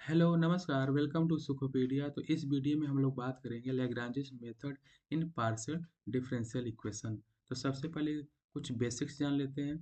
Hello नमस्कार welcome to सुखोपीडिया। तो इस वीडियो में हम लोग बात करेंगे Lagrange's method in partial differential equation. तो सबसे पहले कुछ बेसिक्स जान लेते हैं।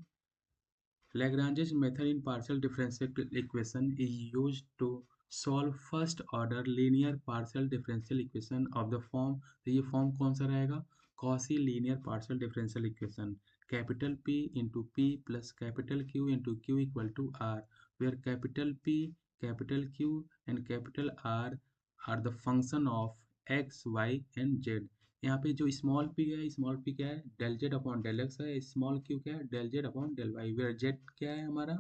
Lagrange's method in partial differential equation is used to solve first order linear partial differential equation of the form। तो ये फॉर्म कौन सा रहेगा? Cauchy linear partial differential equation capital P into P plus capital Q into Q equal to R, where capital P, capital Q and capital R are the function of x, y and z। यहाँ पे जो small P है, small P क्या है? Del Z upon del X है। Small Q क्या है? Del Z upon del Y. Where Z क्या है हमारा?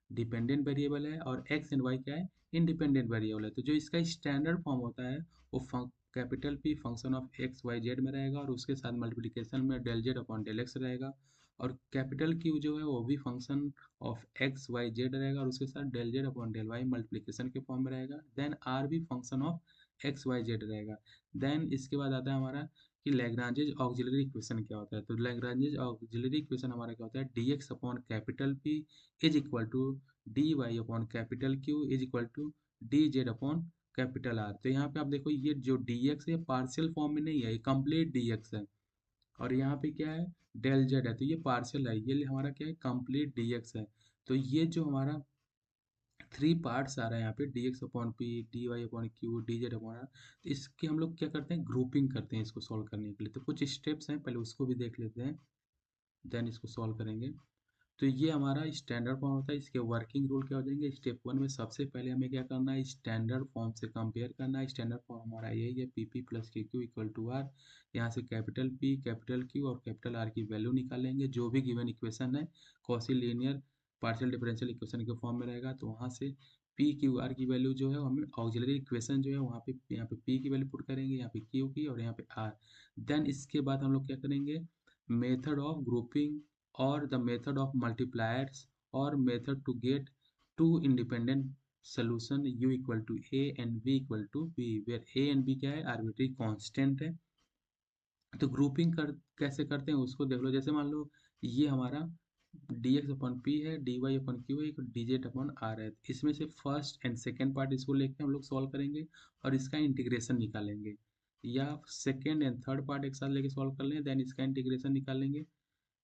डिपेंडेंट वेरिएबल है और एक्स एंड वाई क्या है? इंडिपेंडेंट वेरिएबल है। तो जो इसका स्टैंडर्ड फॉर्म होता है वो capital P function of X Y Z में रहेगा और उसके साथ मल्टीप्लिकेशन में del Z upon del X रहेगा। और कैपिटल क्यू जो है वो भी function of X Y Z रहेगा और उसके साथ del Z upon del Y multiplication के फॉर्म में रहेगा। देन आर भी function of X Y Z रहेगा। देन इसके बाद आता है हमारा कि लैग्रांजेज ऑक्सिलरी इक्वेशन क्या होता है। तो लैग्रांजेज ऑक्सिलरी इक्वेशन हमारा क्या होता है? D x upon capital P is equal to D Y upon capital Q is equal to D Z upon capital R. तो यहाँ पे आप देखो ये जो डी एक्स है पार्शियल फॉर्म में नहीं है, ये कंप्लीट डी एक्स है। और यहाँ पे क्या है? डेल जेड है, तो ये पार्शियल है, ये हमारा क्या है? कंप्लीट डी एक्स है। तो ये जो हमारा थ्री पार्ट्स आ रहे हैं यहाँ पे D x upon P, D Y upon Q, D Z upon R. तो इसके हम लोग क्या करते हैं? ग्रुपिंग करते हैं इसको सॉल्व करने के लिए। तो कुछ स्टेप्स हैं, पहले उसको भी देख लेते हैं, देन इसको सॉल्व करेंगे। तो ये हमारा स्टैंडर्ड फॉर्म होता है। इसके वर्किंग रूल क्या हो जाएंगे? स्टेप वन में सबसे पहले हमें क्या करना है? स्टैंडर्ड फॉर्म से कंपेयर करना है। स्टैंडर्ड फॉर्म हमारा यही है, P P plus Q Q equal to R. यहाँ से कैपिटल पी, कैपिटल क्यू और कैपिटल आर की वैल्यू निकालेंगे। जो भी गिवन इक्वेशन है quasi linear partial differential equation के फॉर्म में रहेगा, तो वहाँ से पी क्यू आर की वैल्यू जो है हमें ऑक्सिलरी इक्वेशन जो है वहाँ पे यहाँ पे पी की वैल्यू पुट करेंगे, यहाँ पे क्यू की और यहाँ पे आर। देन इसके बाद हम लोग क्या करेंगे? Method of grouping or the method of multipliers or method to get two independent solution u equal to a and v equal to b, where a and b क्या है? arbitrary constant है। तो ग्रुपिंग कर कैसे करते हैं उसको देख लो। जैसे मान लो ये हमारा डी एक्स अपॉन पी है, डी वाई अपॉन क्यू है, डी जेड अपॉन आर है। इसमें से फर्स्ट एंड सेकेंड पार्ट इसको लेके हम लोग सॉल्व करेंगे और इसका इंटीग्रेशन निकालेंगे, या सेकेंड एंड थर्ड पार्ट एक साथ लेके सॉल्व कर लें, देन इसका इंटीग्रेशन निकालेंगे,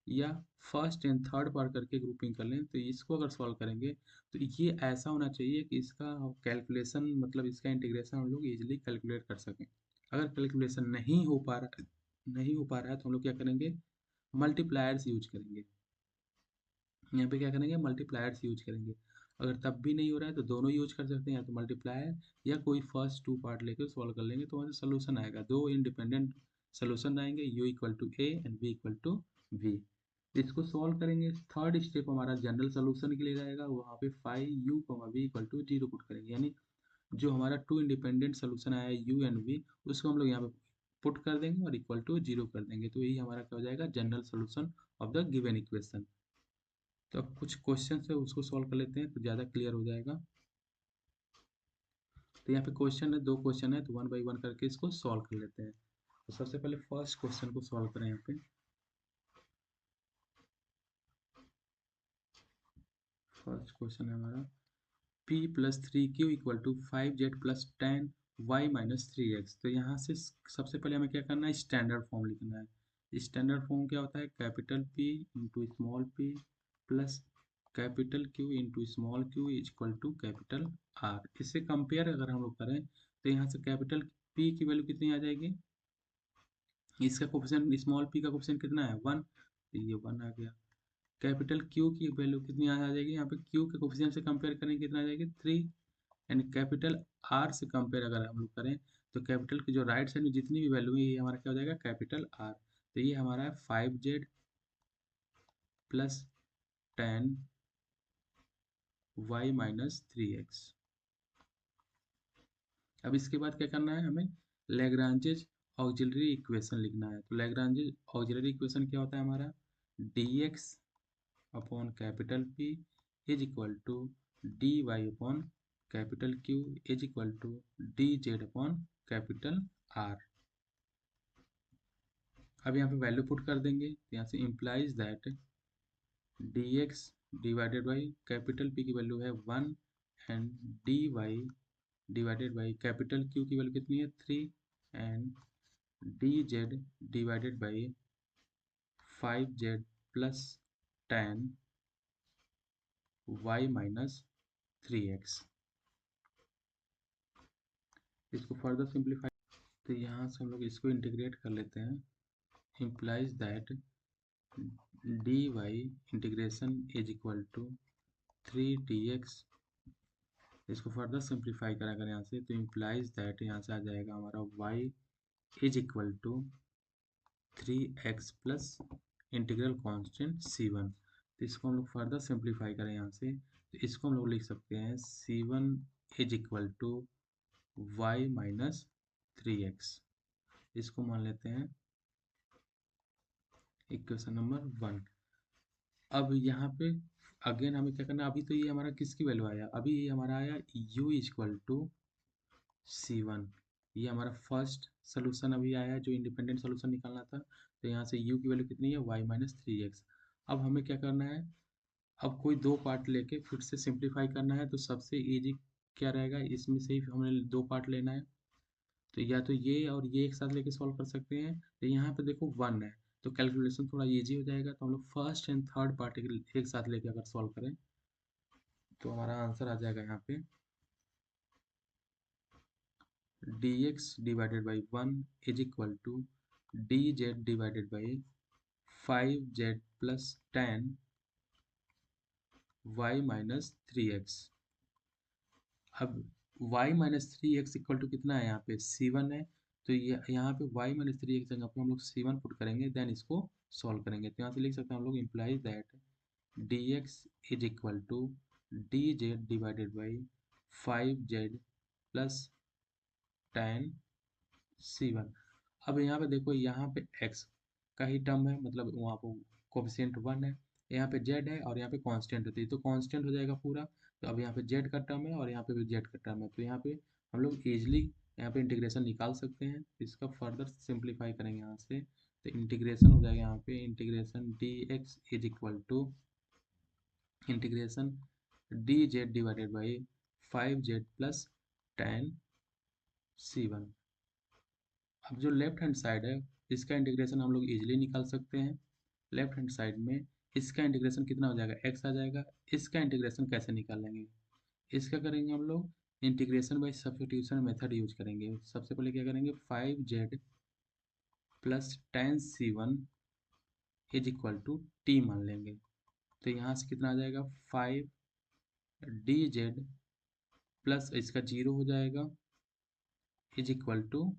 या फर्स्ट एंड थर्ड पार्ट करके ग्रुपिंग कर लें। तो इसको अगर सॉल्व करेंगे तो ये ऐसा होना चाहिए कि इसका कैलकुलेशन मतलब इसका इंटीग्रेशन हम लोग इजीली कैलकुलेट कर सकें। अगर कैलकुलेशन नहीं हो पा रहा है तो हम लोग क्या करेंगे? मल्टीप्लायर्स यूज करेंगे। यहाँ पे क्या करेंगे? मल्टीप्लायर्स यूज करेंगे। अगर तब भी नहीं हो रहा है तो दोनों यूज कर सकते हैं, या तो मल्टीप्लायर या कोई फर्स्ट टू पार्ट लेके सॉल्व कर लेंगे, तो वहाँ से सोल्यूशन आएगा। दो इंडिपेंडेंट सोल्यूशन आएंगे, u equal to A and v equal to v। इसको सॉल्व करेंगे। थर्ड स्टेप हमारा जनरल सोल्यूशन के लिए रहेगा, वहाँ पे five u v equal to zero put करेंगे, यानी जो हमारा टू इंडिपेंडेंट सोल्यूशन आया है u एंड v, उसको हम लोग यहाँ पे पुट कर देंगे और इक्वल टू जीरो कर देंगे। तो यही हमारा क्या हो जाएगा? General solution of the given equation. तो अब कुछ क्वेश्चन है उसको सॉल्व कर लेते हैं तो ज़्यादा क्लियर हो जाएगा। तो यहाँ पे क्वेश्चन है, दो क्वेश्चन है, तो वन बाई वन करके इसको सॉल्व कर लेते हैं। तो सबसे पहले फर्स्ट क्वेश्चन को सॉल्व करें। यहाँ पे फर्स्ट क्वेश्चन है हमारा p plus three Q equal to five Z plus ten Y minus three X. तो यहाँ से सबसे पहले हमें क्या करना है? स्टैंडर्ड फॉर्म लिखना है। स्टैंडर्ड फॉर्म क्या होता है? Capital P into small p plus capital Q into small q is equal to capital R। इससे कंपेयर अगर हम लोग करें तो यहाँ से कैपिटल P की वैल्यू कितनी आ जाएगी? इसका कोफिशिएंट स्मॉल p का कोफिशिएंट कितना है? वन, तो ये वन आ गया। कैपिटल Q की वैल्यू कितनी आ जाएगी? यहाँ पे Q के कोफिशिएंट से कंपेयर करें कितना आ जाएगी? थ्री। एंड कैपिटल R से कंपेयर अगर हम लोग करें तो कैपिटल की जो राइट साइड में जितनी भी वैल्यू है ये हमारा क्या हो जाएगा? Capital R। तो ये हमारा है five Z plus ten Y minus three X. अब इसके बाद क्या करना है हमें? लैग्रांजेज ऑक्सिलरी इक्वेशन लिखना है। तो लैग्रांजेज ऑक्सिलरी इक्वेशन क्या होता है हमारा? D x upon capital P is equal to D Y upon capital Q is equal to D Z upon capital R। अब यहाँ पे वैल्यू पुट कर देंगे, तो यहाँ से implies that D x divided by capital P की value है one and D Y divided by capital Q की वैल्यू कितनी है 3 and D Z divided by 5z plus 10 y minus 3x। इसको फर्दर सिंप्लीफाई तो यहाँ से हम लोग इसको इंटीग्रेट कर लेते हैं। Implies that D Y integration is equal to 3dx। इसको फर्दर सिंप्लीफाई करा कर यहाँ से तो इम्प्लाइज दैट यहाँ से आ जाएगा हमारा y is equal to 3x plus integral constant c1। तो इसको हम लोग फर्दर सिंप्लीफाई करें यहाँ से तो इसको हम लोग लिख सकते हैं c1 is equal to y minus 3x। इसको मान लेते हैं इक्वेशन नंबर 1। अब यहाँ पे अगेन हमें क्या करना है, अभी तो ये हमारा किसकी वैल्यू आया, अभी ये हमारा आया u इक्वल टू c1। ये हमारा फर्स्ट सोल्यूशन अभी आया जो इंडिपेंडेंट सोल्यूशन निकालना था। तो यहाँ से u की वैल्यू कितनी है y माइनस 3x। अब हमें क्या करना है, अब कोई दो पार्ट लेके फिर से सिंप्लीफाई करना है। तो सबसे इजी क्या रहेगा, इसमें से ही हमें दो पार्ट लेना है। तो या तो ये और ये एक साथ लेके सॉल्व कर सकते हैं। तो यहाँ पे देखो 1 है तो कैलकुलेशन थोड़ा इजी हो जाएगा। तो हम लोग फर्स्ट एंड थर्ड पार्ट एक साथ लेके अगर सॉल्व करें तो हमारा आंसर आ जाएगा यहाँ पे dx divided by 1 is equal to dz divided by 5z plus 10 y minus 3x। अब y minus 3x equal to कितना है, यहाँ पे c1 है। तो ये यहाँ पे y माइनस 3x जगह पे हम लोग c1 पुट करेंगे, देन इसको सॉल्व करेंगे। तो यहाँ से लिख सकते हैं हम लोग implies that dx is equal to dz divided by 5z plus 10 c1। अब यहाँ पे देखो, यहाँ पे x का ही टर्म है, मतलब वहाँ पे कोफिशिएंट 1 है, यहाँ पे z है और यहाँ पे कांस्टेंट होती है तो कांस्टेंट हो जाएगा पूरा। तो अब यहाँ पे z का टर्म है और यहाँ पे भी z का टर्म है। तो यहाँ पे हम लोग इजीली यहाँ पे इंटीग्रेशन निकाल सकते हैं। तो इसका फर्दर सिंप्लीफाई करेंगे यहाँ से तो इंटीग्रेशन हो जाएगा यहाँ पे integration dx is equal to integration dz divided by 5z plus 10 c1। अब जो लेफ्ट हैंड साइड है इसका इंटीग्रेशन हम लोग इजीली निकाल सकते हैं। लेफ्ट हैंड साइड में इसका इंटीग्रेशन कितना हो जाएगा, x आ जाएगा। इसका इंटीग्रेशन कैसे निकालेंगे, इसका करेंगे हम लोग integration by substitution method use करेंगे। सबसे पहले क्या करेंगे 5z plus 10c1 is equal to t मान लेंगे। तो यहाँ से कितना आ जाएगा 5dz प्लस इसका 0 हो जाएगा is equal to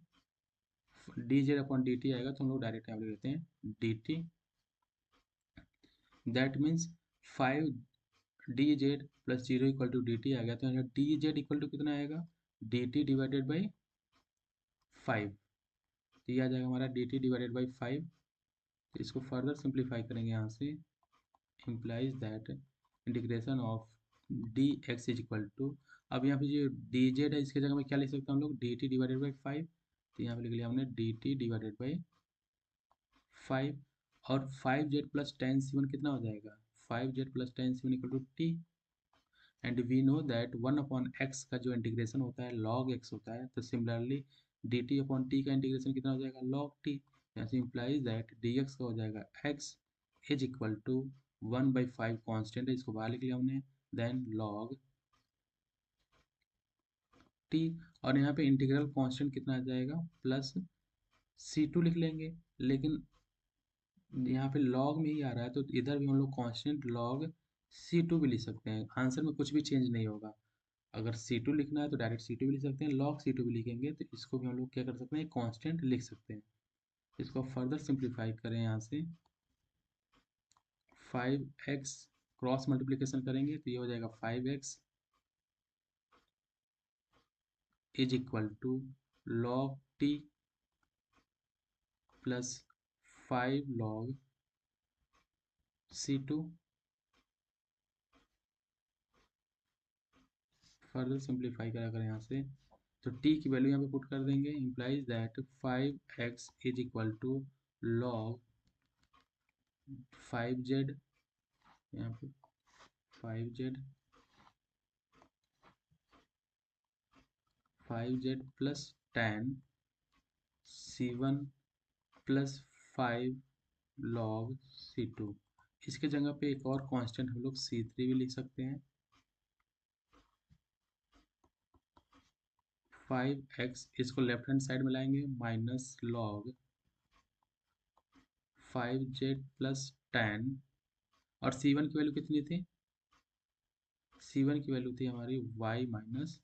dz upon dt आएगा। तो हम लोग डायरेक्ट यहाँ पे लेते हैं dt। That means 5dz plus 0 equal to dt आ गया। तो यहाँ dz इक्वल टू कितना आएगा dt डिवाइडेड बाई 5। तो ये आ जाएगा हमारा dt डिवाइडेड बाई 5। तो इसको फर्दर सिंप्लीफाई करेंगे यहाँ से implies that integration of dx is equal to, अब यहाँ पे जो dz है इसके जगह में क्या लिख सकते हैं हम लोग dt डिवाइडेड बाई 5। तो यहाँ पे लिख लिया हमने dt डिवाइडेड बाई 5 और 5z प्लस 10c1 कितना हो जाएगा 5z plus 10c1 equal to t। And we know that 1 upon x का जो इंटीग्रेशन होता है log x होता है। तो सिमिलरली dt अपॉन t का इंटीग्रेशन कितना हो जाएगा log t। यहाँ से इम्प्लाइज दैट dx का हो जाएगा x is equal to 1/5 constant है, इसको बाहर लिख लिया हमने, देन log t। और यहाँ पे इंटीग्रल कांस्टेंट कितना आ जाएगा प्लस c2 लिख लेंगे। लेकिन यहाँ पे log में ही आ रहा है तो इधर भी हम लोग कांस्टेंट log c2 भी लिख सकते हैं। आंसर में कुछ भी चेंज नहीं होगा। अगर c2 लिखना है तो डायरेक्ट c2 भी लिख सकते हैं, log c2 भी लिखेंगे तो इसको भी हम लोग क्या कर सकते हैं कांस्टेंट लिख सकते हैं। इसको फर्दर सिंप्लीफाई करें यहाँ से 5x क्रॉस मल्टीप्लिकेशन करेंगे तो ये हो जाएगा 5x is equal to log t plus 5 log c2। Further simplify करा कर यहाँ से तो t की वैल्यू यहाँ पे पुट कर देंगे implies that 5x is equal to log 5z, यहाँ पे 5z 5z plus 10 c1 plus 5 log c2। इसके जगह पे एक और कांस्टेंट हम लोग c3 भी लिख सकते हैं। 5x इसको लेफ्ट हैंड साइड में लाएंगे माइनस लॉग 5z प्लस 10 और c1 की वैल्यू कितनी थी? c1 की वैल्यू थी हमारी y minus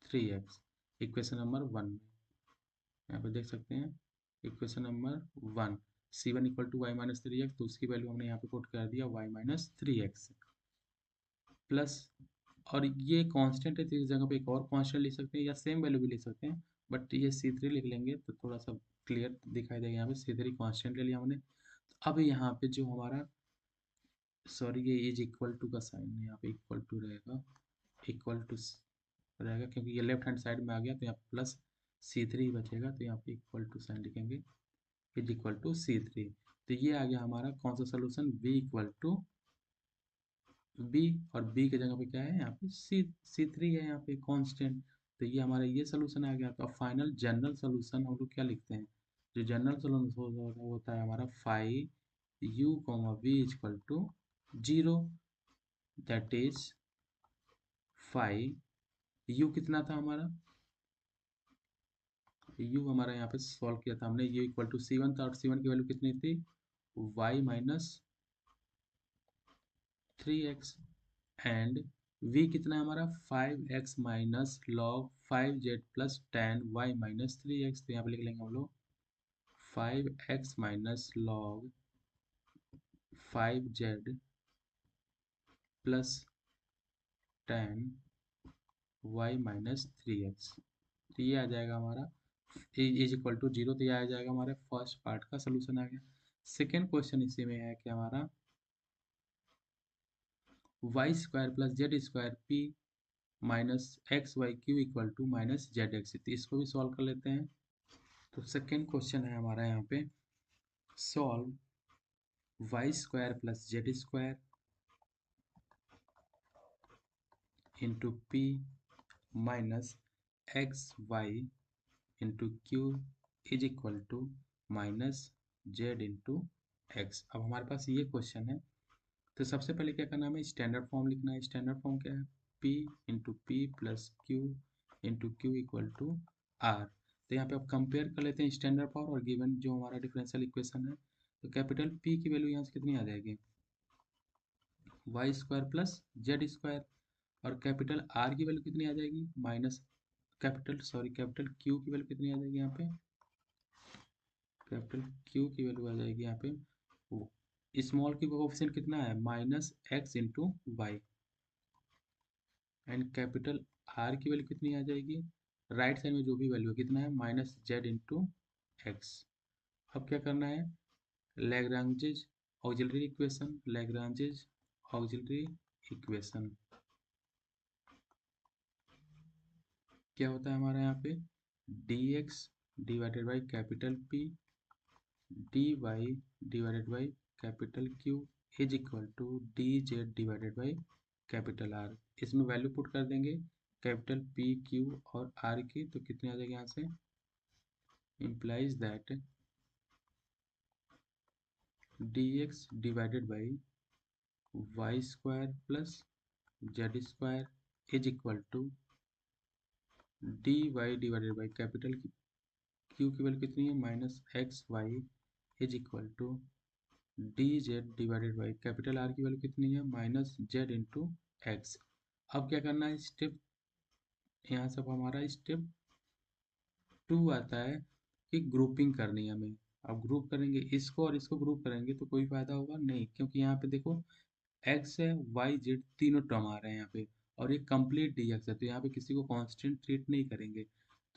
3x। Equation number 1 में यहाँ पे देख सकते हैं equation number 1 c1 equal to Y minus 3x, तो उसकी वैल्यू हमने यहाँ पे पुट कर दिया y माइनस 3x प्लस, और ये कांस्टेंट है तो इस जगह पे एक और कांस्टेंट लिख सकते हैं या सेम वैल्यू भी लिख सकते हैं, बट ये c3 लिख लेंगे तो थोड़ा सा क्लियर दिखाई देगा। यहाँ पे c3 कांस्टेंट ले लिया हमने। अब यहाँ पे जो हमारा सॉरी ये इज इक्वल टू का साइन यहाँ पे इक्वल टू रहेगा, इक्वल टू रहेगा क्योंकि ये लेफ्ट हैंड साइड में आ गया तो यहाँ प्लस c3 बचेगा, तो यहाँ पे इक्वल टू साइन लिखेंगे इज इक्वल टू c3। तो ये आ गया हमारा कौन सा solution, b equal to b, और b के जगह पे क्या है यहाँ पे c3 है यहाँ पे कांस्टेंट। तो ये हमारा ये सोल्यूशन आ गया। तो अब फाइनल जनरल सोल्यूशन हम लोग क्या लिखते हैं, जो जनरल सोल्यूशन होता है हमारा five u v equal to 0, that is 5 u कितना था हमारा, u हमारा यहाँ पे सॉल्व किया था हमने, u इक्वल टू c1 था और c1 की वैल्यू कितनी थी y minus 3x, and v कितना है हमारा 5x minus log 5z plus 10y minus 3x। तो यहाँ पे लिख लेंगे हम लोग 5x minus log 5z plus 10y minus 3x। तो ये आ जाएगा हमारा इज इक्वल टू 0। तो ये आ जाएगा हमारे फर्स्ट पार्ट का सोल्यूशन आ गया। सेकेंड क्वेश्चन इसी में है कि हमारा Y square plus Z square P minus x Y Q equal to minus Z X. तो इसको भी सॉल्व कर लेते हैं। तो सेकेंड क्वेश्चन है हमारा यहाँ पे solve Y square plus Z square into P minus x Y into Q is equal to minus Z into X. अब हमारे पास ये क्वेश्चन है, तो सबसे पहले क्या करना है, हमें स्टैंडर्ड फॉर्म लिखना है। स्टैंडर्ड फॉर्म क्या है, P into P plus Q into Q equal to R. तो यहाँ पे आप कंपेयर कर लेते हैं स्टैंडर्ड पावर और गिवन जो हमारा डिफरेंशियल इक्वेशन है। तो कैपिटल P की वैल्यू यहाँ से कितनी आ जाएगी, Y square plus Z square, और कैपिटल R की वैल्यू कितनी आ जाएगी माइनस कैपिटल Q की वैल्यू कितनी आ जाएगी यहाँ पे, कैपिटल Q की वैल्यू आ जाएगी यहाँ पे स्मॉल की कोएफिशिएंट कितना है minus x into Y, and capital R की वैल्यू कितनी आ जाएगी, राइट साइड में जो भी वैल्यू है कितना है माइनस जेड इंटू एक्स। अब क्या करना है, Lagrange's auxiliary equation, Lagrange's auxiliary equation क्या होता है हमारा यहाँ पे D x divided by capital P D Y divided by capital Q is equal to D Z divided by capital R. इसमें वैल्यू पुट कर देंगे कैपिटल पी क्यू और आर की, तो कितनी आ जाएगी यहाँ से, implies that dx divided by y square plus z square is equal to dy divided by capital q की वैल्यू कितनी है minus x Y is equal to D Z divided by capital R की value कितनी है minus Z into X. अब क्या करना है, स्टेप यहाँ से हमारा स्टेप 2 आता है कि ग्रुपिंग करनी है हमें। अब ग्रुप करेंगे इसको और इसको ग्रुप करेंगे तो कोई फायदा होगा नहीं, क्योंकि यहाँ पे देखो एक्स है वाई जेड तीनों टर्म आ रहे हैं यहाँ पे, और ये कंप्लीट डी एक्स है तो यहाँ पे किसी को कांस्टेंट ट्रीट नहीं करेंगे।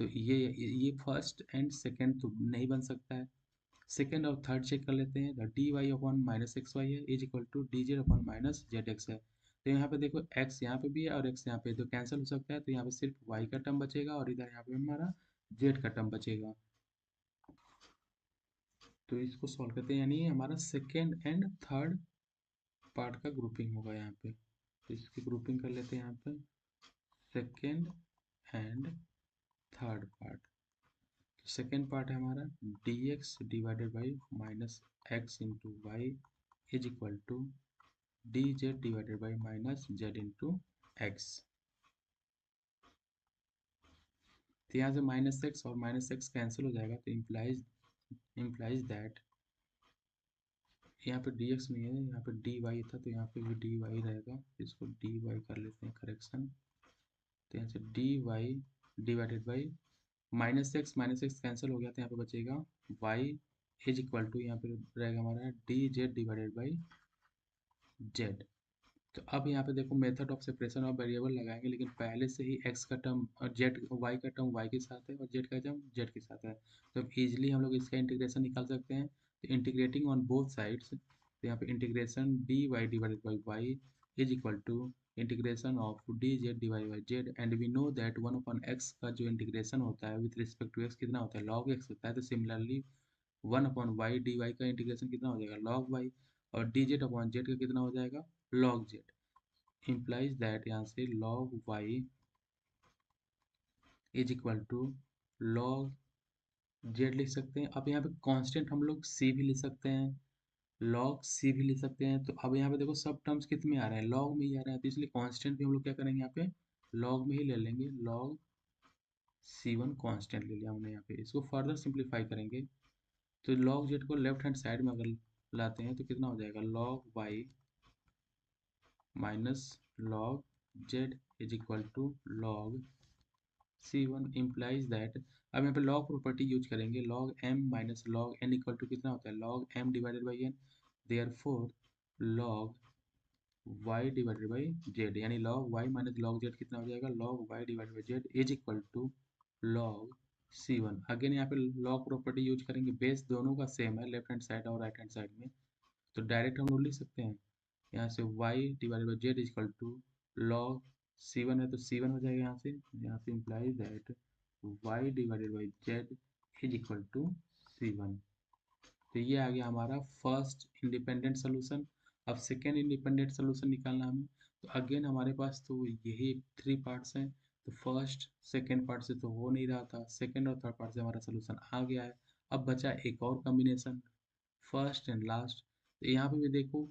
तो ये फर्स्ट एंड सेकंड तो नहीं बन सकता है। सेकंड और थर्ड चेक कर लेते हैं, D Y upon minus x Y है is equal to D Z upon minus Z X है। तो यहाँ पे देखो एक्स यहाँ पे भी है और एक्स यहाँ पे, तो कैंसिल हो सकता है, तो यहाँ पे सिर्फ वाई का टर्म बचेगा और इधर यहाँ पे हमारा जेड का टर्म बचेगा। तो इसको सॉल्व करते हैं, यानी हमारा सेकेंड एंड थर्ड पार्ट का ग्रुपिंग होगा यहाँ पे। तो इसकी ग्रुपिंग कर लेते हैं यहाँ पे, second and third part. Second part है हमारा D x divided by minus x into Y is equal to D Z divided by minus Z into X. तो यहाँ से माइनस एक्स और माइनस एक्स कैंसिल हो जाएगा, तो इम्प्लाइज दैट यहाँ पे डी एक्स नहीं है, यहाँ पे डी वाई था, तो यहाँ पे भी डी वाई रहेगा, इसको डी वाई कर लेते हैं करेक्शन। तो यहाँ से D Y divided by minus X cancel हो गया, तो यहाँ पे बचेगा वाई इज इक्वल टू यहाँ पे रहेगा हमारा d Z divided by Z. तो अब यहाँ पे देखो method of separation of variable लगाएंगे, लेकिन पहले से ही एक्स का टर्म और जेड वाई का टर्म वाई के साथ है और जेड का टर्म जेड के साथ है, तो इजीली हम लोग इसका इंटीग्रेशन निकाल सकते हैं। तो इंटीग्रेटिंग ऑन बोथ साइड्स, तो यहाँ पे integration D Y divided by Y is equal to integration of D Z divide by Z, and we know that 1/x का जो इंटीग्रेशन होता है विथ रिस्पेक्ट टू एक्स कितना होता है, log x होता है। तो सिमिलरली 1/y डी वाई का इंटीग्रेशन कितना हो जाएगा, log y, और डी जेड अपॉन जेड का कितना हो जाएगा, log z। implies that यहाँ से log y is equal to log z लिख सकते हैं। अब यहाँ पे कांस्टेंट हम लोग c भी लिख सकते हैं, log c भी लिख सकते हैं। तो अब यहाँ पे देखो सब टर्म्स कितने में आ रहे हैं, log में ही आ रहे हैं, तो इसलिए कांस्टेंट भी हम लोग क्या करेंगे, यहाँ पे log में ही ले लेंगे, log c1 कांस्टेंट ले लिया हमने। यहाँ पे इसको फर्दर सिंप्लीफाई करेंगे, तो log z को लेफ्ट हैंड साइड में अगर लाते हैं तो कितना हो जाएगा, log y minus log z is equal to log c1 implies that। अब यहाँ पे log प्रॉपर्टी यूज करेंगे, log m minus log n equal to कितना होता है, log m divided by n, therefore log y divided by z, यानी log y minus log z कितना हो जाएगा, log y divided by z is equal to log c1। Again यहाँ पे log property use करेंगे, बेस दोनों का same है लेफ्ट हैंड साइड और राइट हैंड साइड में, तो डायरेक्ट हम लोग लिख सकते हैं यहाँ से y divided by Z equal to log c1 है, तो c1 हो जाएगा यहाँ से implies that y divided by Z is equal to c1। तो ये आ गया हमारा फर्स्ट इंडिपेंडेंट सोल्यूशन। अब सेकेंड इंडिपेंडेंट सोल्यूशन निकालना हमें, तो अगेन हमारे पास तो यही 3 पार्ट्स हैं, तो फर्स्ट सेकेंड पार्ट से तो हो नहीं रहा था, सेकेंड और थर्ड पार्ट से हमारा सोल्यूशन आ गया है। अब बचा एक और कॉम्बिनेशन, फर्स्ट एंड लास्ट। तो यहाँ पे भी देखो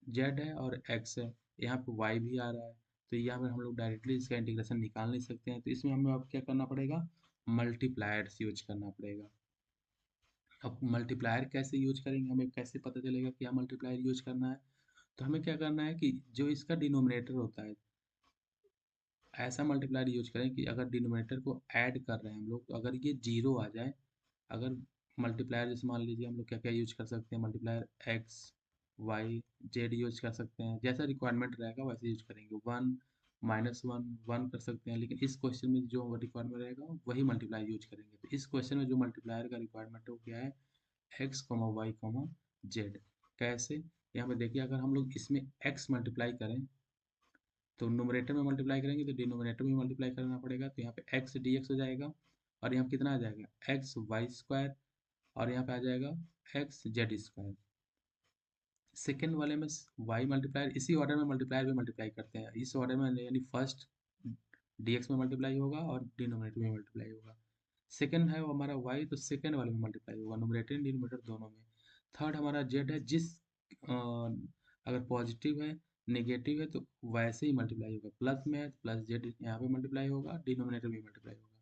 जेड है और एक्स है, यहाँ पे वाई भी आ रहा है, तो यहाँ पे हम लोग डायरेक्टली इसका इंटीग्रेशन निकाल नहीं सकते हैं, तो इसमें हमें अब क्या करना पड़ेगा, मल्टीप्लायर्स यूज करना पड़ेगा। अब मल्टीप्लायर कैसे यूज करेंगे, हमें कैसे पता चलेगा क्या मल्टीप्लायर यूज करना है, तो हमें क्या करना है कि जो इसका डिनोमिनेटर होता है ऐसा मल्टीप्लायर यूज करें कि अगर डिनोमिनेटर को ऐड कर रहे हैं हम लोग, तो अगर ये जीरो आ जाए, अगर मल्टीप्लायर जैसे मान लीजिए हम लोग क्या क्या यूज कर सकते हैं, multiplier X Y Z use कर सकते हैं, जैसा रिक्वायरमेंट रहेगा वैसे यूज करेंगे, वन माइनस वन वन कर सकते हैं, लेकिन इस क्वेश्चन में जो रिक्वायरमेंट रहेगा वही मल्टीप्लाई यूज करेंगे। तो इस क्वेश्चन में जो मल्टीप्लायर का रिक्वायरमेंट है वो क्या है, X comma Y comma Z. कैसे, यहाँ पे देखिए अगर हम लोग इसमें एक्स मल्टीप्लाई करें तो नोमिनेटर में मल्टीप्लाई करेंगे तो डिनोमिनेटर में मल्टीप्लाई करना पड़ेगा, तो यहाँ पे एक्स डी एक्स हो जाएगा, और यहाँ पे कितना आ जाएगा एक्स वाई स्क्वायर, और यहाँ पे आ जाएगा एक्स जेड स्क्वायर। सेकेंड वाले में वाई मल्टीप्लायर इसी ऑर्डर में मल्टीप्लायर भी मल्टीप्लाई करते हैं, इस ऑर्डर में, यानी फर्स्ट डी एक्स में मल्टीप्लाई होगा और डिनोमिनेटर में मल्टीप्लाई होगा। सेकेंड है वो हमारा वाई, तो सेकेंड वाले में मल्टीप्लाई होगा, नोमिनेटर एंड डिनोमिनेटर दोनों में। थर्ड हमारा जेड है, जिस अगर पॉजिटिव है नेगेटिव है तो वैसे ही मल्टीप्लाई होगा, प्लस में है तो प्लस जेड यहाँ पे मल्टीप्लाई होगा, डिनोमिनेटर में मल्टीप्लाई होगा।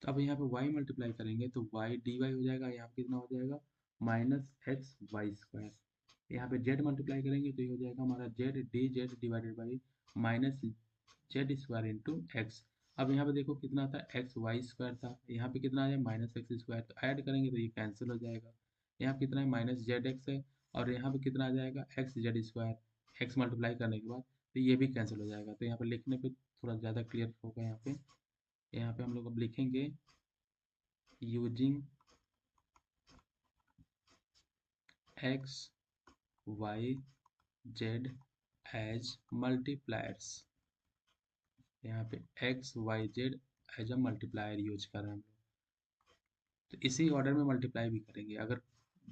तो अब यहाँ पे y मल्टीप्लाई करेंगे तो y dy हो जाएगा, यहाँ पे कितना हो जाएगा माइनस एक्स वाई स्क्वायर। यहाँ पे z मल्टीप्लाई करेंगे तो ये हो जाएगा हमारा Z d Z divided by minus Z square into X. अब यहाँ पे देखो कितना था एक्स वाई स्क्वायर था, यहाँ पे कितना है माइनस एक्स स्क्वायर, तो ऐड करेंगे तो ये कैंसिल हो जाएगा। यहाँ पे कितना है माइनस जेड एक्स है, और यहाँ पे कितना आ जाएगा x Z square, x multiply करने के बाद तो ये भी कैंसिल हो जाएगा। तो यहाँ पे लिखने पे थोड़ा ज़्यादा क्लियर होगा। यहाँ पे हम लोग अब लिखेंगे using x Y z as multipliers, यहाँ पे x Y z as a multiplier use कर रहे हैं हम लोग, तो इसी ऑर्डर में मल्टीप्लाई भी करेंगे। अगर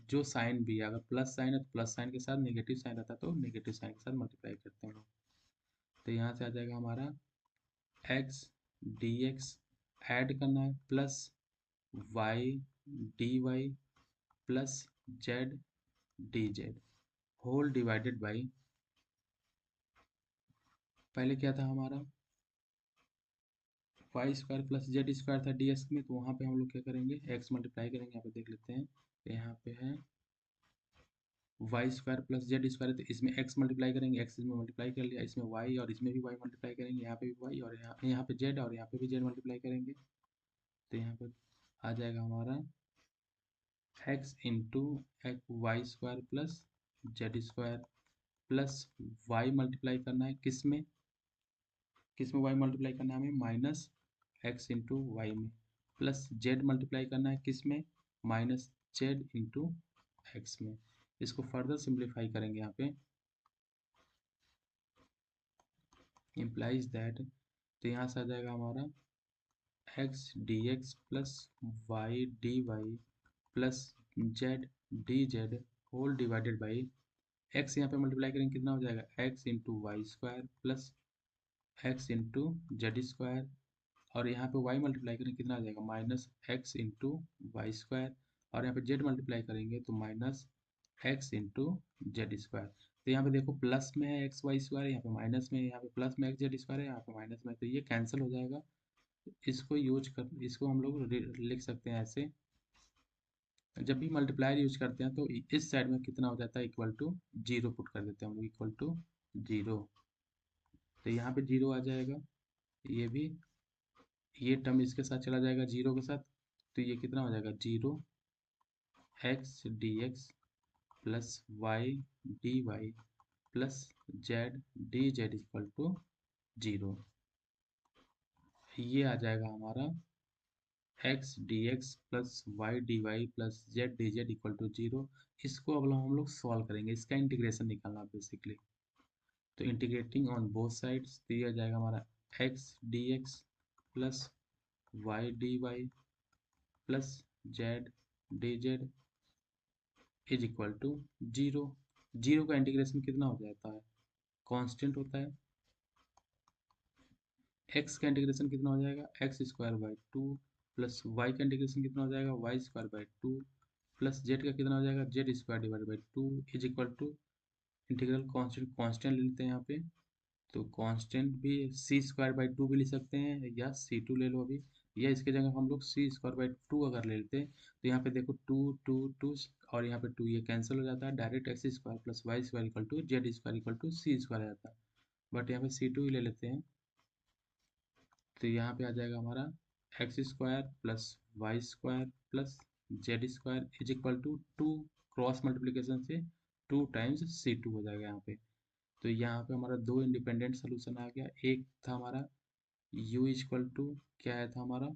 जो साइन भी है, अगर प्लस साइन है तो प्लस साइन के साथ, नेगेटिव साइन रहता है तो नेगेटिव साइन के साथ मल्टीप्लाई करते हैं हम लोग। तो यहाँ से आ जाएगा हमारा एक्स डी एक्स ऐड करना है plus y d y plus z d z whole divided by, पहले क्या था हमारा Y square plus Z square था डी एक्स में, तो वहाँ पे हम लोग क्या करेंगे एक्स मल्टीप्लाई करेंगे। यहाँ पे देख लेते हैं, तो यहाँ पे है y square plus Z square, तो इसमें एक्स मल्टीप्लाई करेंगे, एक्स इसमें मल्टीप्लाई कर लिया, इसमें वाई और इसमें भी वाई मल्टीप्लाई करेंगे, यहाँ पे भी वाई और यहाँ पे जेड और यहाँ पे भी जेड मल्टीप्लाई करेंगे। तो यहाँ पे आ जाएगा हमारा x into y square plus Z square plus y multiply करना है किस में वाई मल्टीप्लाई करना है हमें माइनस एक्स इंटू वाई में, प्लस जेड मल्टीप्लाई करना है किस में माइनस जेड इंटू एक्स में। इसको फर्दर सिंप्लीफाई करेंगे यहाँ पे, इम्प्लाइज दैट, तो यहाँ से आ जाएगा हमारा x d x plus y d y plus z d z whole divided by, x यहाँ पे मल्टीप्लाई करेंगे कितना हो जाएगा x into y square plus x into z square, और यहाँ पे y मल्टीप्लाई करेंगे कितना आ जाएगा minus x into y square, और यहाँ पे z मल्टीप्लाई करेंगे तो minus x into z square. तो यहाँ पे देखो प्लस में है एक्स वाई स्क्वायर, यहाँ पे माइनस में है, यहाँ पे प्लस में एक्स जेड स्क्वायर है, यहाँ पे माइनस में है, तो ये कैंसिल हो जाएगा। इसको हम लोग लिख सकते हैं ऐसे, जब भी मल्टीप्लायर यूज करते हैं तो इस साइड में कितना हो जाता है इक्वल टू जीरो पुट कर देते हैं हम लोग, इक्वल टू जीरो, तो यहाँ पे जीरो आ जाएगा, ये भी ये टर्म इसके साथ चला जाएगा जीरो के साथ, तो ये कितना हो जाएगा zero x d x plus y d y plus z d z equal to zero. ये आ जाएगा हमारा x d x plus y d y plus z d z equal to zero. इसको अब हम लोग सॉल्व करेंगे, इसका इंटीग्रेशन निकालना बेसिकली, तो इंटीग्रेटिंग ऑन बोथ साइड्स दिया जाएगा हमारा x d x plus y d y plus z d z is equal to zero. Zero का इंटीग्रेशन कितना हो जाता है कांस्टेंट होता है, एक्स का इंटीग्रेशन कितना हो जाएगा x square by two plus y का इंटीग्रेशन कितना हो जाएगा y square by two plus z का कितना हो जाएगा z square divide by two is equal to integral constant constant ले लेते हैं यहाँ पे, तो कांस्टेंट भी सी स्क्वायर बाई टू भी ले सकते हैं या सी टू ले लो अभी, या इसके जगह हम लोग सी स्क्वायर बाई टू अगर ले लेते हैं तो यहाँ पे देखो टू टू टू और यहाँ पे टू ये कैंसिल हो जाता है, direct X square plus Y square equal to Z square equal to C square आ जाता है, बट यहाँ पे सी टू ही ले लेते हैं, तो यहाँ पे आ जाएगा हमारा x square plus Y square plus Z square is equal to two, cross multiplication से टू टाइम्स सी टू हो जाएगा यहाँ पे। तो यहाँ पे हमारा दो इंडिपेंडेंट सोल्यूशन आ गया, एक था हमारा u इक्वल टू क्या आया था हमारा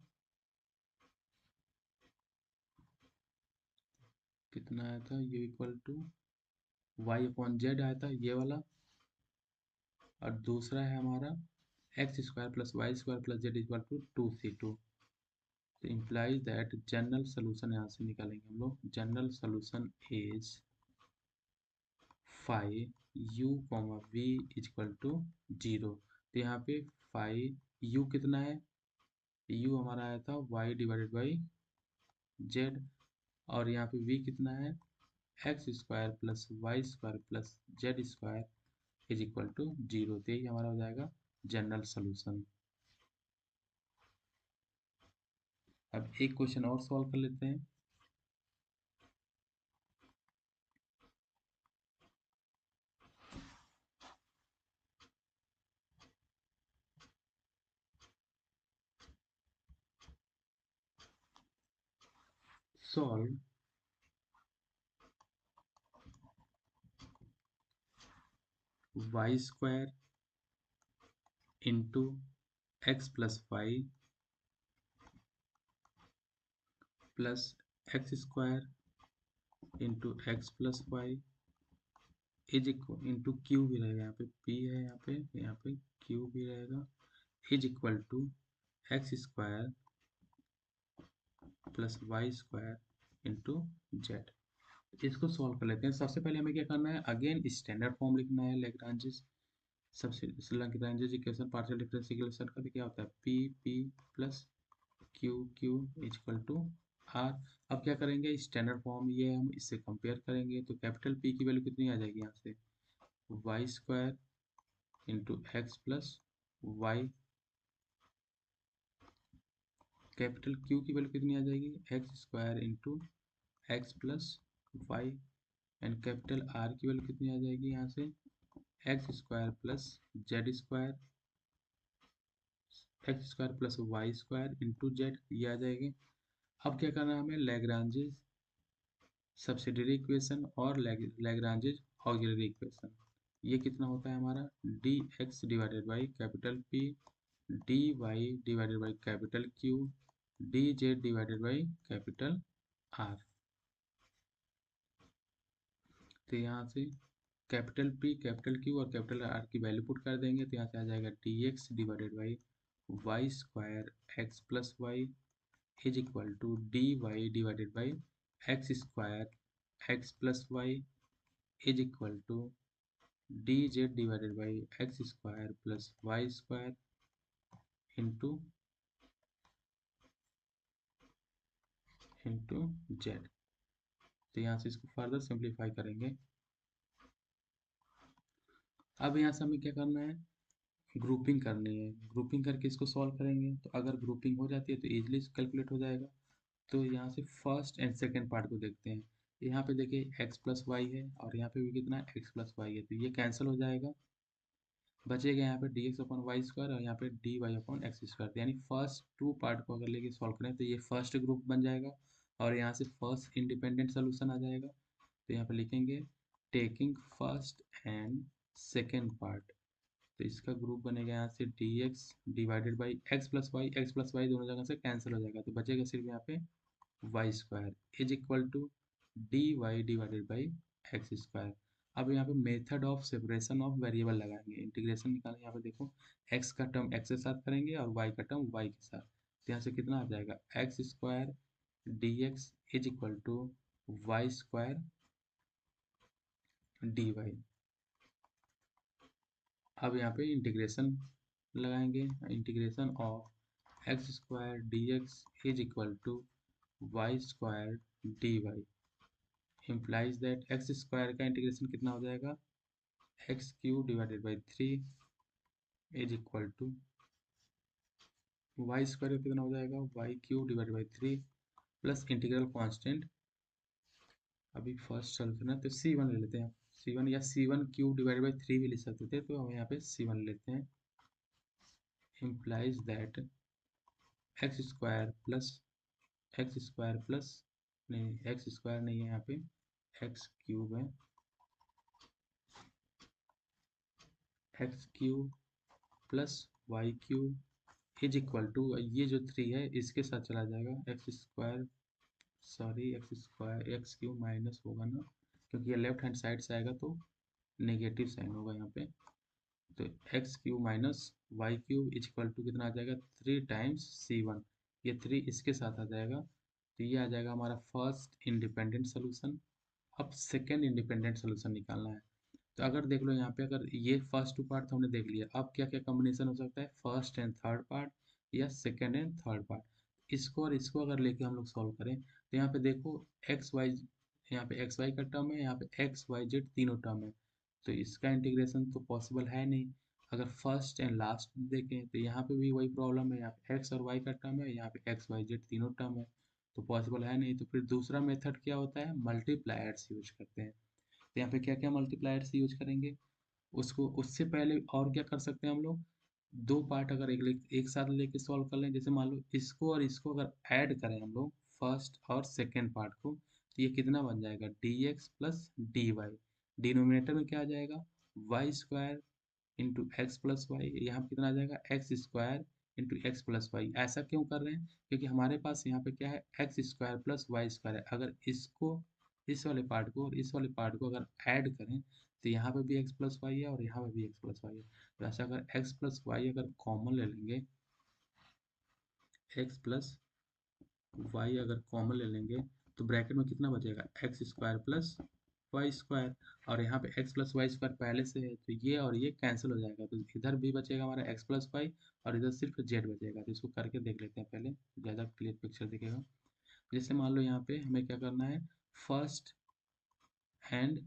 कितना आया था u equal to y upon z आया था ये वाला, और दूसरा है हमारा x square plus Y square plus z equal to two c two. तो इम्प्लाइज दैट जनरल सोल्यूशन यहाँ से निकालेंगे हम लोग, general solution is five u comma v equal to zero. तो यहाँ पे फाइव यू कितना है यू हमारा आया था वाई डिवाइडेड बाई जेड, और यहाँ पे v कितना है x square plus Y square plus Z square is equal to zero, तो यही हमारा हो जाएगा जनरल सोल्यूशन। अब एक क्वेश्चन और सॉल्व कर लेते हैं, solve Y square into x plus y plus x square into x plus y is equal into q भी रहेगा, यहाँ पे p है यहाँ पे q भी रहेगा, is equal to x square plus Y square into z. इसको सॉल्व कर लेते हैं। सबसे पहले हमें क्या करना है अगेन स्टैंडर्ड फॉर्म लिखना है लैग्रांजेस, सबसे Lagrange's equation partial differential equation का, तो क्या होता है P P plus q equal to r. अब क्या करेंगे, स्टैंडर्ड फॉर्म ये हम इससे कंपेयर करेंगे तो कैपिटल पी की वैल्यू कितनी आ जाएगी यहाँ से, y square into x plus y. Capital Q की वैल्यू कितनी आ जाएगी, x square into x plus y. And capital R की वैल्यू कितनी आ जाएगी यहाँ से, x square plus Z square, x square plus Y square into z, ये आ जाएगी। अब क्या करना है हमें, लैग्रांजेस सब्सिडियरी इक्वेशन और लैग्रांजेस ऑक्सिलरी इक्वेशन। ये कितना होता है हमारा, D x divided by capital P D Y divided by capital Q D Z divided by capital R. तो यहाँ से कैपिटल पी कैपिटल क्यू और कैपिटल आर की वैल्यू पुट कर देंगे तो यहाँ से आ जाएगा d x divided by y square x plus y is equal to D Y divided by x square x plus y is equal to D Z divided by x square plus Y square into into z. तो यहाँ से इसको further simplify करेंगे। अब यहाँ से हमें क्या करना है, ग्रुपिंग करनी है। ग्रुपिंग करके इसको सॉल्व करेंगे तो अगर ग्रुपिंग हो जाती है तो इजीली कैलकुलेट हो जाएगा। तो यहाँ से फर्स्ट एंड सेकंड पार्ट को देखते हैं। यहाँ पे देखिए एक्स प्लस वाई है और यहाँ पे भी कितना है, एक्स प्लस वाई है, तो ये कैंसिल हो जाएगा। बचेगा यहाँ पे D x upon y square और यहाँ पे d Y upon x square. यानी फर्स्ट टू पार्ट को अगर लेके सॉल्व करें तो ये फर्स्ट ग्रुप बन जाएगा और यहाँ से फर्स्ट इंडिपेंडेंट सोल्यूशन आ जाएगा। तो यहाँ पे लिखेंगे taking first and second part, तो इसका ग्रुप बनेगा यहाँ से d x divided by x plus y दोनों जगह से कैंसिल हो जाएगा तो बचेगा सिर्फ यहाँ पे y square is equal to D Y divided by x square. अब यहाँ पे method of separation of variable लगाएंगे, इंटीग्रेशन निकालेंगे। यहाँ पे देखो एक्स का टर्म एक्स के साथ करेंगे और वाई का टर्म वाई के साथ, तो यहाँ से कितना आ जाएगा, x square d x is equal to Y square d y. अब यहाँ पे इंटीग्रेशन लगाएंगे, integration of x square d x is equal to Y square d y implies that x square का इंटीग्रेशन कितना हो जाएगा, x q divided by 3 is equal to Y square का कितना हो जाएगा, y q divided by 3 plus integral constant. अभी first solution है तो सी वन ले लेते हैं, सी वन या सी वन क्यू डिवाइडेड बाई 3 भी ले सकते थे, तो हम यहाँ पे सी वन लेते हैं। Implies that x square plus नहीं, एक्स स्क्वायर नहीं है यहाँ पे, एक्स क्यूब है, x cube plus y cube is equal to ये जो 3 है इसके साथ चला जाएगा, x square sorry x square x cube minus होगा ना, क्योंकि ये लेफ्ट हैंड साइड से आएगा तो नेगेटिव साइन होगा यहाँ पे। तो x cube minus y cube is equal to कितना आ जाएगा, 3 टाइम्स सी वन, ये 3 इसके साथ आ जाएगा तो ये आ जाएगा हमारा फर्स्ट इंडिपेंडेंट सोल्यूशन। अब सेकेंड इंडिपेंडेंट सोल्यूशन निकालना है। तो अगर देख लो यहाँ पे, अगर ये फर्स्ट टू पार्ट तो हमने देख लिया, अब क्या क्या कॉम्बिनेशन हो सकता है, फर्स्ट एंड थर्ड पार्ट या सेकेंड एंड थर्ड पार्ट। इसको और इसको अगर लेके हम लोग सॉल्व करें तो यहाँ पे देखो एक्स वाई, यहाँ पे एक्स वाई का टर्म है, यहाँ पे एक्स वाई जेड तीनों टर्म है, तो इसका इंटीग्रेशन तो पॉसिबल है नहीं। अगर फर्स्ट एंड लास्ट देखें तो यहाँ पे भी वही प्रॉब्लम है, यहाँ पे एक्स और वाई का टर्म है, यहाँ पे एक्स वाई जेड तीनों टर्म है, तो पॉसिबल है नहीं। तो फिर दूसरा मेथड क्या होता है, मल्टीप्लायर्स यूज करते हैं। तो यहाँ पे क्या क्या मल्टीप्लायर्स यूज करेंगे, उसको उससे पहले और क्या कर सकते हैं हम लोग, दो पार्ट अगर एक साथ लेके सॉल्व कर लें, जैसे मान लो इसको और इसको अगर ऐड करें हम लोग फर्स्ट और सेकेंड पार्ट को, तो ये कितना बन जाएगा, d x plus d y. Denominator में क्या आ जाएगा, y square into x plus y, यहाँ पे कितना आ जाएगा, x square into x plus y. ऐसा क्यों कर रहे हैं, क्योंकि हमारे पास यहाँ पे क्या है, x square plus Y square है। अगर इसको इस वाले पार्ट को और इस वाले पार्ट को अगर ऐड करें तो यहाँ पे भी एक्स प्लस वाई है और यहाँ पे भी एक्स प्लस वाई है। तो ऐसा अगर एक्स प्लस वाई अगर कॉमन ले लेंगे, एक्स प्लस वाई अगर कॉमन ले लेंगे तो ब्रैकेट में कितना बचेगा, x square plus Y square, और यहाँ पे एक्स प्लस वाई स्क्वायर पहले से है, तो ये और ये कैंसिल हो जाएगा, तो इधर भी बचेगा हमारा एक्स प्लस वाई और इधर सिर्फ जेड बचेगा। तो इसको करके देख लेते हैं पहले, ज़्यादा क्लियर पिक्चर दिखेगा। जैसे मान लो यहाँ पे हमें क्या करना है, फर्स्ट एंड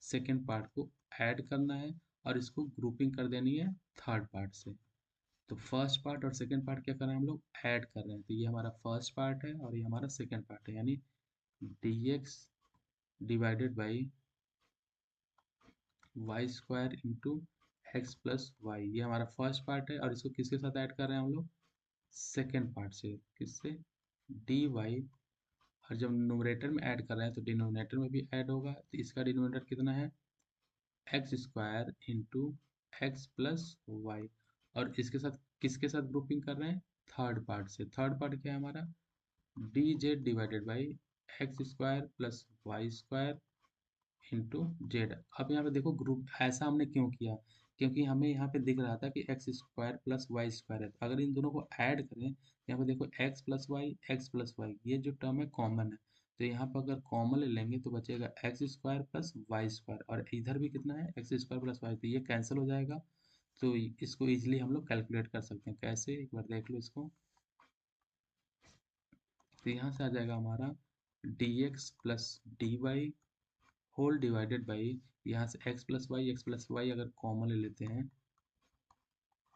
सेकेंड पार्ट को ऐड करना है और इसको ग्रुपिंग कर देनी है थर्ड पार्ट से। तो फर्स्ट पार्ट और सेकेंड पार्ट क्या कर रहे हैं हम लोग, ऐड कर रहे हैं। तो ये हमारा फर्स्ट पार्ट है और ये हमारा सेकेंड पार्ट है, यानी d x divided by y square into x plus y, ये हमारा फर्स्ट पार्ट है। और इसको किसके साथ ऐड कर रहे हैं हम लोग, सेकेंड पार्ट से, किससे, डी वाई। और जब नोमरेटर में ऐड कर रहे हैं तो डिनोमिनेटर में भी ऐड होगा, तो इसका डिनोमिनेटर कितना है, x square into x plus y. और इसके साथ किसके साथ ग्रुपिंग कर रहे हैं, थर्ड पार्ट से। थर्ड पार्ट क्या है हमारा, d Z divided by x square plus Y square into z. अब यहाँ पे देखो ग्रुप ऐसा हमने क्यों किया, क्योंकि हमें यहाँ पे दिख रहा था कि x square plus Y square है। अगर इन दोनों को ऐड करें, यहाँ पे देखो एक्स प्लस वाई ये जो टर्म है कॉमन है, तो यहाँ पर अगर कॉमन ले लेंगे तो बचेगा x square plus Y square, और इधर भी कितना है, एक्स स्क्वायर प्लस वाई, तो ये कैंसिल हो जाएगा। तो इसको इजिली हम लोग कैलकुलेट कर सकते हैं। कैसे, एक बार देख लो इसको। तो यहाँ से आ जाएगा हमारा D x plus d y whole divided by, यहाँ से एक्स प्लस वाई अगर कॉमन ले लेते हैं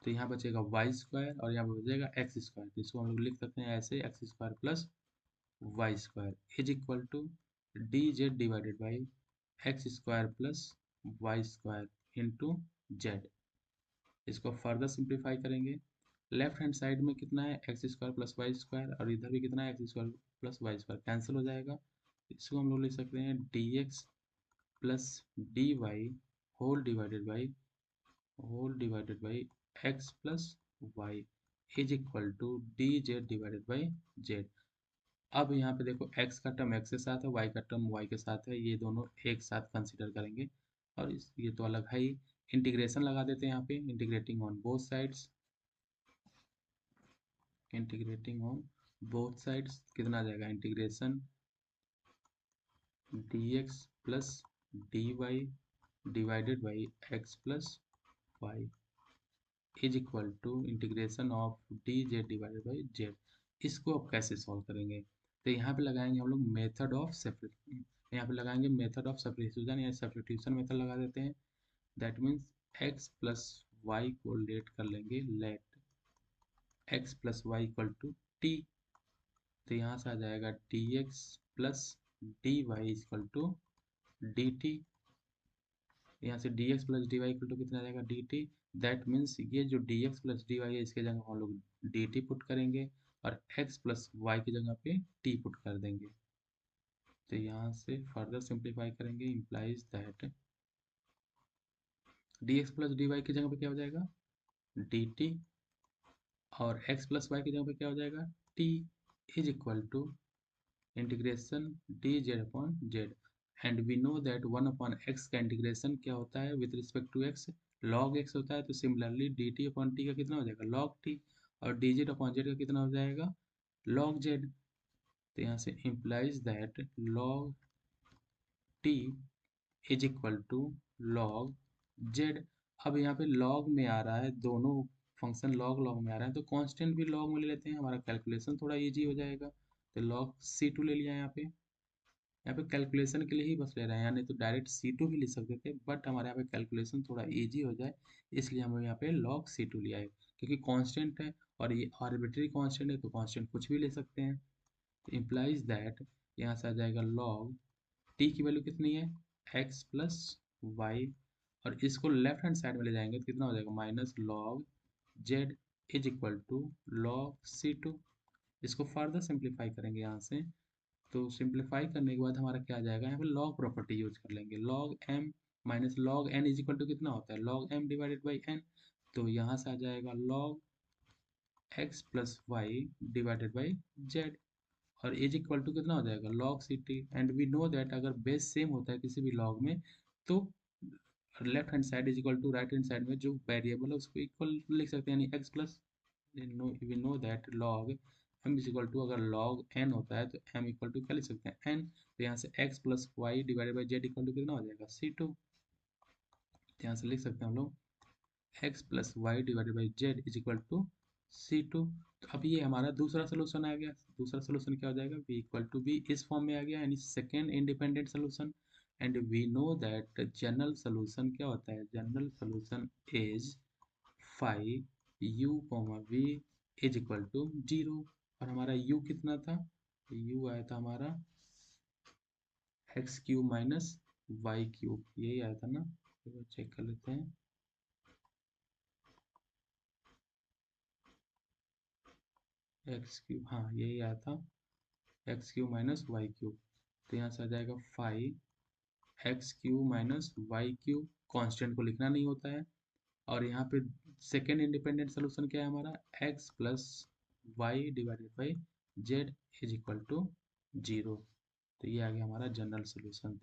तो यहाँ बचेगा वाई स्क्वायर और यहाँ पे बचेगा एक्स स्क्वायर। तो इसको हम लोग लिख सकते हैं ऐसे, x square plus Y square is equal to D Z divided by x square plus Y square into z. इसको फर्दर सिंप्लीफाई करेंगे, लेफ्ट हैंड साइड में कितना है, x square plus Y square, और इधर भी कितना है, x square plus Y square, cancel हो जाएगा। इसको हम लोग लिख सकते हैं d x plus d y whole divided by x plus y is equal to D Z divided by z. अब यहाँ पे देखो x का टर्म x के साथ है, y का टर्म y के साथ है, ये दोनों एक साथ कंसीडर करेंगे। और ये तो अलग है ही, इंटीग्रेशन लगा देते हैं यहाँ पे, integrating on both sides, integrating on both sides कितना आ जाएगा, integration d x plus d Y divided by x plus y is equal to integration of D Z divided by z. इसको अब कैसे सॉल्व करेंगे, तो यहाँ पे लगाएंगे हम लोग मेथड ऑफ सेपरेट, यहाँ पे लगाएंगे मेथड ऑफ सब्स्टिट्यूशन या सब्स्टिट्यूशन मेथड लगा देते हैं। That means x plus y को लेट कर लेंगे, let x plus y equal to t. तो यहाँ से आ जाएगा d x plus d y equal to d t. यहाँ से d x plus d y equal to कितना आ जाएगा, डी टी। दैट मीन्स ये जो D x plus d y है इसके जगह हम लोग डी टी पुट करेंगे और एक्स प्लस वाई की जगह पे टी पुट कर देंगे। तो यहाँ से फर्दर सिंप्लीफाई करेंगे, implies that D x plus d y की जगह पे क्या हो जाएगा, डी टी, और x प्लस वाई की जगह पे क्या हो जाएगा, t is equal to integration d Z upon z. And we know that one upon x का इंटीग्रेशन क्या होता है with respect to x, log x होता है। तो similarly d t upon t का कितना हो जाएगा, लॉग टी, और डी जेड अपॉन जेड का कितना हो जाएगा, लॉग जेड। तो यहाँ से implies that log t is equal to log z. अब यहाँ पे लॉग में आ रहा है, दोनों फंक्शन लॉग लॉग में आ रहा है, तो कांस्टेंट भी लॉग में ले लेते हैं, हमारा कैलकुलेशन थोड़ा इजी हो जाएगा। तो लॉग सी टू ले लिया यहाँ पे कैलकुलेशन के लिए ही बस ले रहे हैं, यानी तो डायरेक्ट सी टू भी ले सकते थे, बट हमारे यहाँ पे कैलकुलेशन थोड़ा इजी हो जाए इसलिए हम यहाँ पे लॉग सी टू लिया है, क्योंकि कांस्टेंट है और ये आर्बिट्री कांस्टेंट है तो कांस्टेंट कुछ भी ले सकते हैं। तो इम्प्लाइज दैट यहाँ से आ जाएगा लॉग टी की वैल्यू कितनी है, एक्स प्लस वाई, और इसको लेफ्ट हैंड साइड में ले जाएंगे तो कितना हो जाएगा, minus log z is equal to log c two. इसको फर्दर सिंप्लीफाई करेंगे यहाँ से, तो सिंप्लीफाई करने के बाद हमारा क्या आ जाएगा, यहाँ पे लॉग प्रॉपर्टी यूज कर लेंगे, log m minus log n is equal to कितना होता है, log m divided by n. तो यहाँ से आ जाएगा log x plus y divided by z, और एज इक्वल टू कितना हो जाएगा, log c t. And we know that अगर बेस सेम होता है किसी भी लॉग में तो left hand side is equal to right hand side में जो वेरिएबल है उसको इक्वल लिख सकते हैं, यानी x plus, we know that log m is equal to अगर लॉग n होता है तो m इक्वल टू क्या लिख सकते हैं n, तो यहाँ से x plus y divided by Z equal to कितना हो जाएगा c2, तो यहाँ से लिख सकते हैं हम लोग x plus y divided by Z is equal to c2। तो अब ये हमारा दूसरा सोल्यूशन आ गया। दूसरा सोल्यूशन क्या हो जाएगा, v इक्वल टू v इस फॉर्म में आ गया, यानी second independent solution. And we know that general solution क्या होता है, general solution is five u comma v is equal to 0। और हमारा u कितना था, u आया था हमारा x cube minus y cube, यही आया था ना, तो चेक कर लेते हैं। एक्स क्यूब, हाँ यही आया था, x cube minus y cube. तो यहाँ से आ जाएगा five x cube minus y cube, constant को लिखना नहीं होता है। और यहाँ पे सेकेंड इंडिपेंडेंट सोल्यूशन क्या है हमारा, x plus y divided by Z is equal to 0। तो ये आ गया हमारा जनरल सोल्यूशन।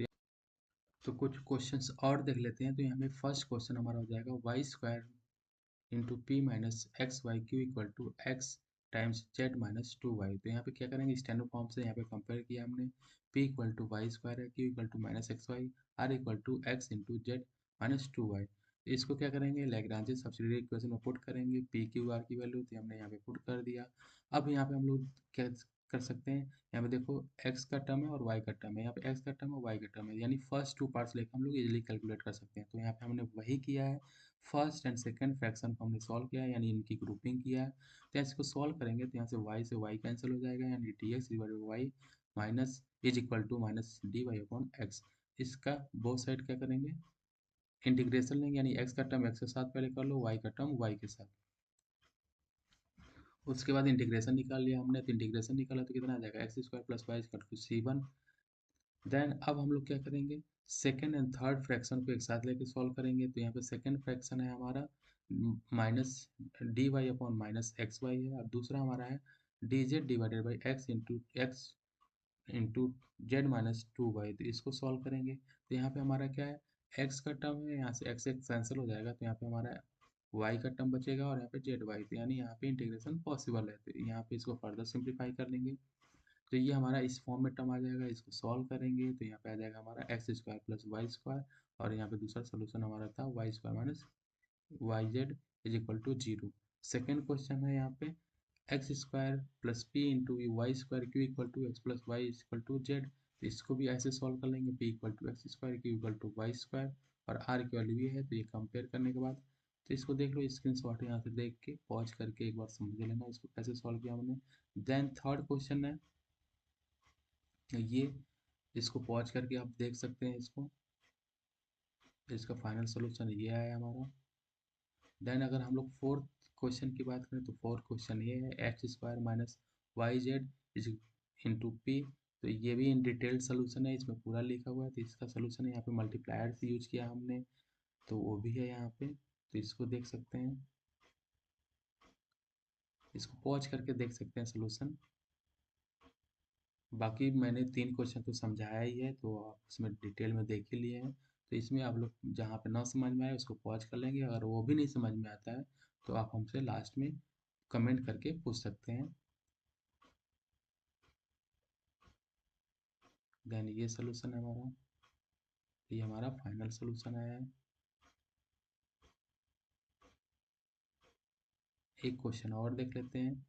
तो कुछ क्वेश्चंस और देख लेते हैं। तो यहाँ पे फर्स्ट क्वेश्चन हमारा हो जाएगा y square into P minus x Y Q equal to x times z minus two Y. तो यहाँ पे क्या करेंगे, स्टैंडर्ड फॉर्म से यहाँ पे कंपेयर किया हमने, P equal to Y square है, Q equal to minus x Y, R equal to X into Z minus two Y. तो इसको क्या करेंगे, लैग्रांज सब्सिडियरी इक्वेशन में पुट करेंगे, पी क्यू आर की वैल्यू थी हमने यहाँ पे पुट कर दिया। अब यहाँ पे हम लोग क्या कर सकते हैं, यहाँ पे देखो x का टर्म है और y का टर्म है, यहाँ पे x का टर्म और y का टर्म है, यानी फर्स्ट टू पार्ट्स लेकर हम लोग इजीली कैलकुलेट कर सकते हैं। तो यहाँ पे हमने वही किया है, फर्स्ट एंड सेकंड फ्रैक्शन को हमने सॉल्व किया है, यानी इनकी ग्रुपिंग किया है। तो इसको सॉल्व करेंगे तो यहाँ से y कैंसिल हो जाएगा, यानी d x divided by y minus is equal to minus d Y upon x. इसका बोथ साइड क्या करेंगे, इंटीग्रेशन लेंगे, यानी x का टर्म x के साथ पहले कर लो, y का टर्म y के साथ। उसके बाद इंटीग्रेशन निकाल लिया हमने, तो इंटीग्रेशन निकाला तो कितना आ जाएगा, x square plus y equal to c1। Then अब हम लोग क्या करेंगे, सेकेंड एंड थर्ड फ्रैक्शन को एक साथ लेके सॉल्व करेंगे। तो यहाँ पे सेकेंड फ्रैक्शन है हमारा minus d Y upon minus x Y है, और दूसरा हमारा है d Z divided by x into Z minus two Y. तो इसको सॉल्व करेंगे तो यहाँ पे हमारा क्या है, एक्स का टर्म है, यहाँ से एक्स एक्स कैंसिल हो जाएगा, तो यहाँ पे हमारा वाई का टर्म बचेगा और यहाँ पे जेड वाई, तो यानी यहाँ पे इंटीग्रेशन पॉसिबल है। तो यहाँ पे इसको फर्दर सिंप्लीफाई कर लेंगे, तो ये हमारा इस फॉर्म में टर्म आ जाएगा। इसको सॉल्व करेंगे तो यहाँ पे आ जाएगा हमारा x square plus Y square, और यहाँ पे दूसरा सोल्यूशन हमारा था y square minus y z is equal to 0। Second question है यहाँ पे x square plus p into y square q equal to x plus y equal to z. तो इसको भी ऐसे सॉल्व कर लेंगे, p equal to x square q equal to Y square, और आर की वैल्यू ये है, तो ये कंपेयर करने के बाद तो इसको देख लो, स्क्रीन शॉट यहाँ से देख के पॉज करके एक बार समझ लेना इसको कैसे सॉल्व किया हमने। देन थर्ड क्वेश्चन है ये, इसको पॉज करके आप देख सकते हैं इसको, इसका फाइनल सोल्यूशन ये आया हमारा। देन अगर हम लोग फोर्थ क्वेश्चन की बात करें तो फोर्थ क्वेश्चन ये है x square minus y z is into p. तो ये भी इन डिटेल सोल्यूशन है, इसमें पूरा लिखा हुआ है। तो इसका सोल्यूशन है, यहाँ पे मल्टीप्लायर से यूज किया हमने, तो वो भी है यहाँ पे, तो इसको देख सकते हैं, इसको पॉज करके देख सकते हैं सोल्यूशन। बाकी मैंने तीन क्वेश्चन तो समझाया ही है, तो आप इसमें डिटेल में देख ही लिए हैं। तो इसमें आप लोग जहाँ पे ना समझ में आए उसको पॉज कर लेंगे, अगर वो भी नहीं समझ में आता है तो आप हमसे लास्ट में कमेंट करके पूछ सकते हैं। देन ये सोल्यूशन है हमारा, ये हमारा फाइनल सोल्यूशन आया है। एक क्वेश्चन और देख लेते हैं,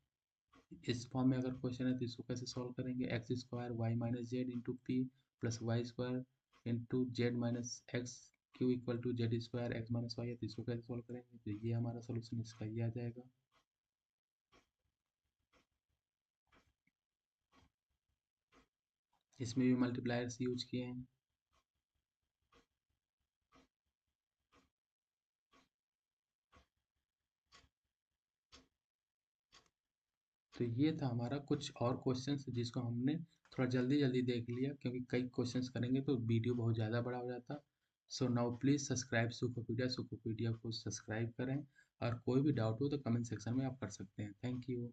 इस फॉर्म में अगर क्वेश्चन है तो इसको कैसे सॉल्व करेंगे, x square y minus Z into P plus Y square into Z minus x q equal to Z square x minus y है, तो इसको कैसे सॉल्व करेंगे, तो ये हमारा सोल्यूशन इसका ये आ जाएगा। इसमें भी मल्टीप्लायर्स यूज किए हैं। तो ये था हमारा कुछ और क्वेश्चंस जिसको हमने थोड़ा जल्दी जल्दी देख लिया, क्योंकि कई क्वेश्चंस करेंगे तो वीडियो बहुत ज़्यादा बड़ा हो जाता। सो नाउ प्लीज़ सब्सक्राइब सुखोपीडिया, सुखोपीडिया को सब्सक्राइब करें, और कोई भी डाउट हो तो कमेंट सेक्शन में आप कर सकते हैं। Thank you.